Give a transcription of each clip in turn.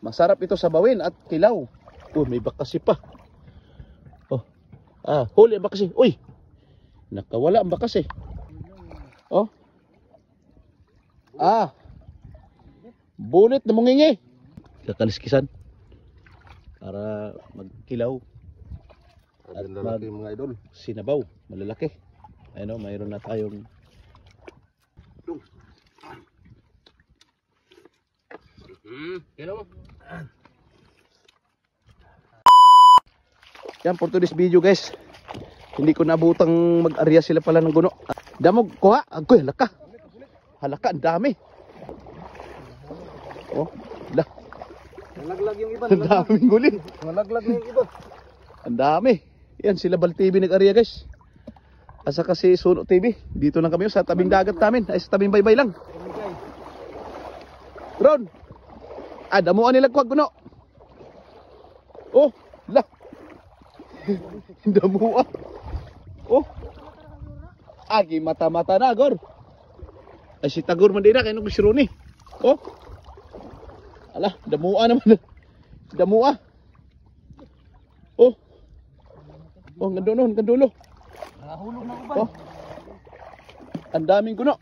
Masarap ito sa bawin at kilaw. Oh, may bakasi pa. Oh. Huli ang bakasi. Uy. Nakawala ang bakasi. Oh. Bunit na mungingi. Kakaliskisan para magkilaw at lalaki mga idol. Sinabaw, malalaki. Ayun, mayroon na tayong yan for today's video guys. Hindi ko nabutang mag-arya sila pala ng guno. Damog, kuha. Agoy, halaka. Halaka, ang dami. Oh, Nalaglag yung iba. ang daming gulin. Nalaglag na yung iba. Ang dami. Yan, sila Bal TV nag-arya guys. Asa kasi Suno TV. Dito lang kami sa tabing dagat namin. Ay, sa tabing baybay lang. Ron. Damuan nila kuwag guno. Oh, la. Damuan. Oh. Agi mata-mata na, Gor. Ay, si Tagor man din na. Kaya nung si Ronnie. Oh. Ala, damuan naman. Damua. Oh. Oh, gandulo, gandulo. Nahulog na uban. Oh. Ang daming guno.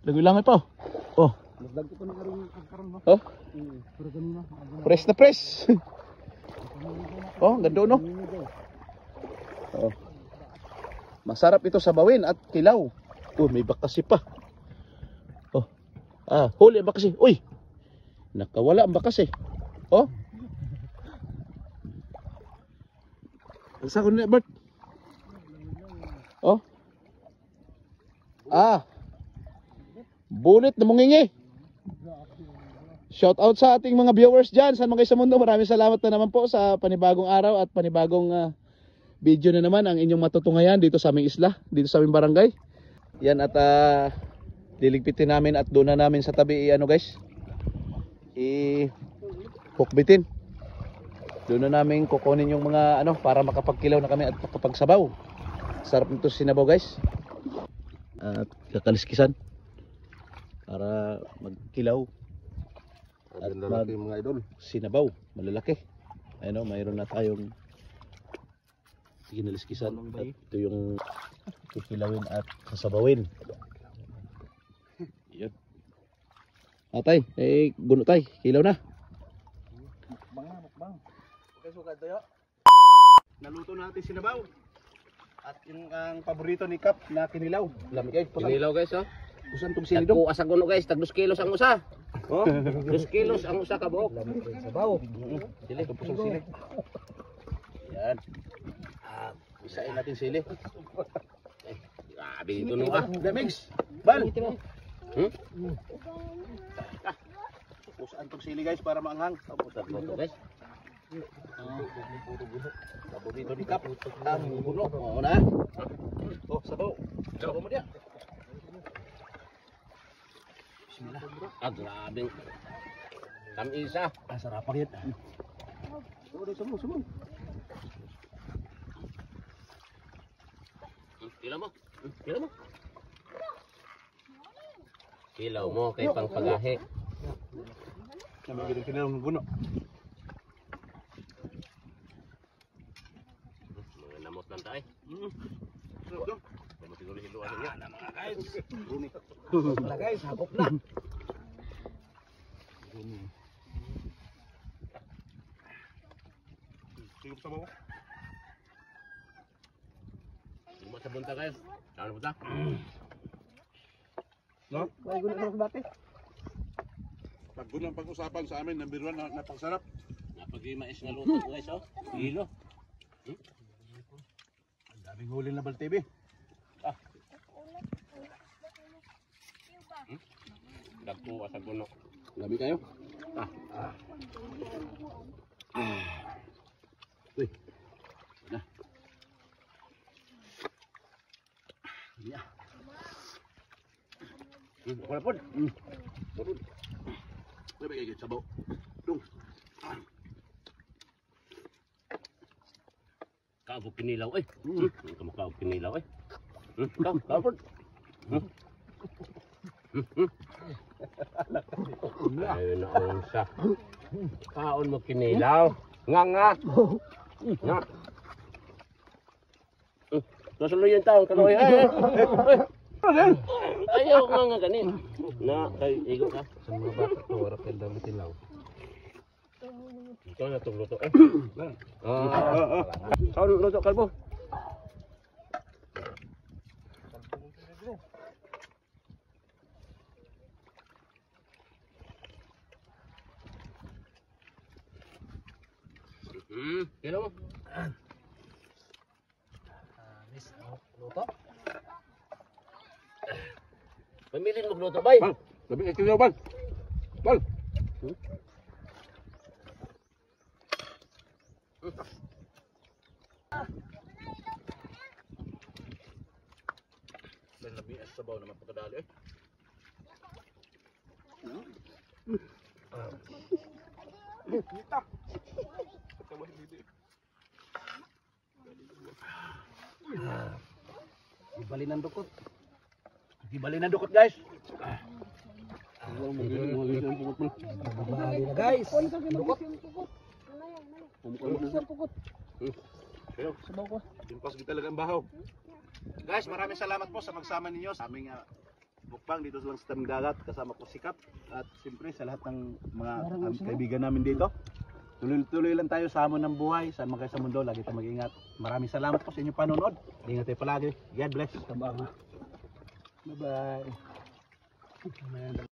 Langoy-langoy pa. Oh. Naglag ko na karon no. Oh. Pero ganun na. Press na press. Oh, ganda no? Oh. Masarap ito sa bawin at kilaw. Oh, may bakasi pa. Oh. Huli ang bakasi. Uy. Nakawala ang bakasi. Oh. Asa ko na, Bert? Oh. Bunit na mungingi. Shout out sa ating mga viewers dyan sa mga sa mundo. Maraming salamat na naman po sa panibagong araw at panibagong video na naman ang inyong matutunghayan dito sa aming isla, dito sa aming barangay. Yan at liligpitin namin at doon na namin sa tabi guys. Hukbitin. Doon na namin kukunin yung mga para makapagkilaw na kami at makapagsabaw. Sarap nito sinabaw guys. At kakaliskisan para magkilaw. At lalaki mga idol. Sinabaw, malalaki. Ayun, mayroon na tayong ginaliskisan. At ito yung kikilawin at sasabawin. Yan. Tay, guno tay, kilaw na. Mukbang. Okay, sukat tayo. Naluto natin sinabaw. At yung ang paborito ni Kap na kinilaw. Lamig guys. Kinilaw guys oh. Usan tong sili dong. Ako asa guno guys, tag 2 kilos ang usa. Oh, 2 kilos ang usa ka buok. Sabaw. Sili, pusong sili. Yan. Isain natin sili. Grabe ito no ah. Damix. Bal. Pusaan tong sili guys para maanghang. Pusat mo to guys. Paborito ni Kap ang guno. Oo na. Oh, sabaw. Sabaw mo dia. Bismillah. Grabe. Kamisa. Sarap pa rin. Sumo. Kilaw mo. Kilaw mo kay pangpagahe. Kami gid kinilaw ng guno. Mga namot lang tayo. Kamu siguro hiluan niya. Mga guys. Wala guys, hapok na. Sigop sa bawo. Sumo sa bunta kayo. Saan na punta? No? May gulo sa dati. Pag gulang pag-usapan sa amin, number 1 na napagsarap. Napag-mais nga luto guys oh. Hilo. Ang daming huli na Bal TV. Dagko sa guno. Labi kayo. Uy. Na. Ya. Ako na po. Labi kayo sabaw. Dung. Kaabog kinilaw eh. Kaabog kinilaw eh. Kaabog. Ayun na unsa. Kaon mo kinilaw. Nga. Nga. Nasuloy yung taong kaloy. Ayaw nga ganin. Na, kay igo ka. Sa mga bata to, wala kayo dami tilaw. Ito na itong luto. Kaon luto, kalbo. Kilo mo. Luto. Pamilin mo luto, bay. Bal, sabi kay Kilo, Bal. Bal. Labi as sabaw naman pagkadali eh. Ibali ng dukot. Gibali na dukot guys. Ibali na guys. Dukot. Sabaw ko. Dimpas kita talaga ang bahaw. Guys, maraming salamat po sa magsama ninyo sa aming mukbang dito lang sa Taming Dagat. Kasama ko si Kap at siyempre sa lahat ng mga kaibigan namin dito. Tuloy-tuloy lang tayo sa hamon ng buhay. Saan man kayo sa mundo, lagi tayong mag-ingat. Maraming salamat po sa inyong panonood. Ingat tayo palagi. God bless. Bye-bye.